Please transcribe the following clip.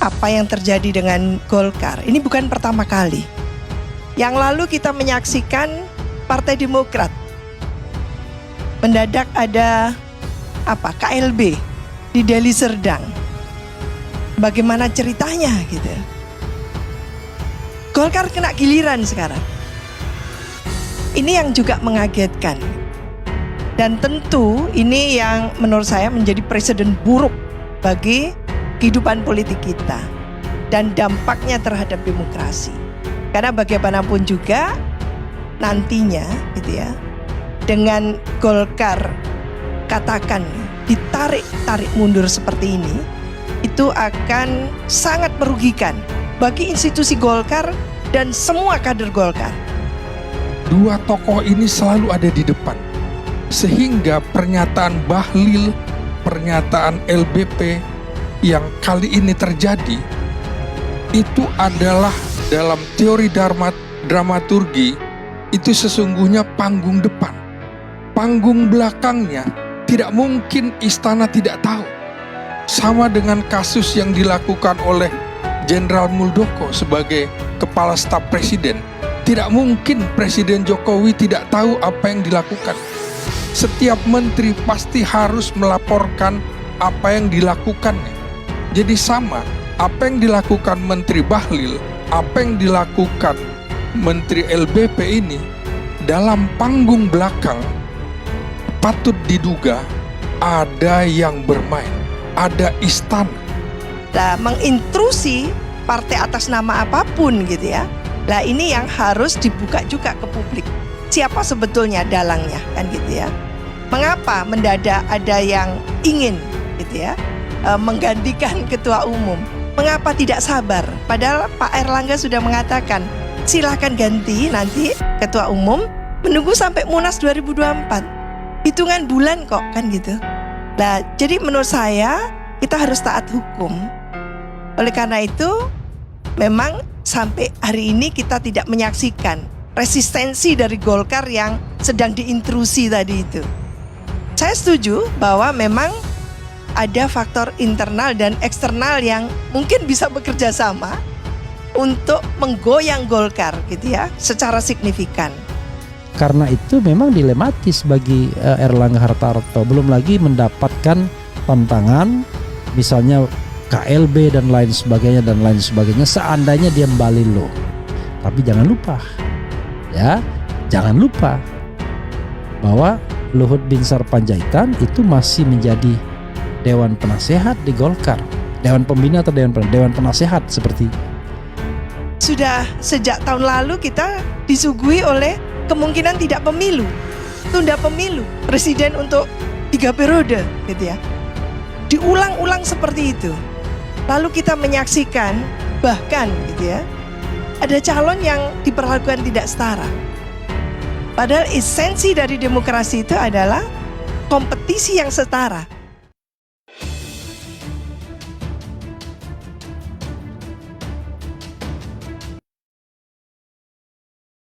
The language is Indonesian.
apa yang terjadi dengan Golkar. Ini bukan pertama kali. Yang lalu kita menyaksikan Partai Demokrat. Mendadak ada KLB di Deli Serdang. Bagaimana ceritanya gitu. Golkar kena giliran sekarang. Ini yang juga mengagetkan. Dan tentu ini yang menurut saya menjadi presiden buruk bagi kehidupan politik kita dan dampaknya terhadap demokrasi. Karena bagaimanapun juga nantinya gitu ya, dengan Golkar katakan ditarik mundur seperti ini, itu akan sangat merugikan bagi institusi Golkar dan semua kader Golkar. Dua tokoh ini selalu ada di depan, sehingga pernyataan Bahlil, pernyataan LBP yang kali ini terjadi, itu adalah dalam teori dramaturgi, itu sesungguhnya panggung depan. Panggung belakangnya tidak mungkin istana tidak tahu. Sama dengan kasus yang dilakukan oleh Jenderal Muldoko sebagai kepala staf presiden. Tidak mungkin Presiden Jokowi tidak tahu apa yang dilakukan. Setiap menteri pasti harus melaporkan apa yang dilakukannya. Jadi sama, apa yang dilakukan Menteri Bahlil, apa yang dilakukan Menteri LBP ini, dalam panggung belakang patut diduga ada yang bermain, ada istana. Nah, mengintrusi partai atas nama apapun gitu ya. Nah, ini yang harus dibuka juga ke publik. Siapa sebetulnya dalangnya kan gitu ya. Mengapa mendadak ada yang ingin gitu ya menggantikan ketua umum? Mengapa tidak sabar? Padahal Pak Erlangga sudah mengatakan silakan ganti nanti ketua umum, menunggu sampai Munas 2024. Hitungan bulan kok kan gitu. Nah, jadi menurut saya kita harus taat hukum. Oleh karena itu memang sampai hari ini kita tidak menyaksikan resistensi dari Golkar yang sedang diintrusi tadi itu. Saya setuju bahwa memang ada faktor internal dan eksternal yang mungkin bisa bekerja sama untuk menggoyang Golkar gitu ya secara signifikan. Karena itu memang dilematis bagi Erlangga Hartarto, belum lagi mendapatkan tantangan misalnya KLB dan lain sebagainya seandainya dia Balilo. Tapi jangan lupa bahwa Luhut Binsar Panjaitan itu masih menjadi Dewan Penasehat di Golkar, Dewan Pembina atau Dewan Penasehat seperti. Sudah sejak tahun lalu kita disuguhi oleh kemungkinan tidak pemilu, tunda pemilu presiden untuk 3 periode gitu ya. Diulang-ulang seperti itu. Lalu kita menyaksikan bahkan gitu ya, ada calon yang diperlakukan tidak setara. Padahal esensi dari demokrasi itu adalah kompetisi yang setara.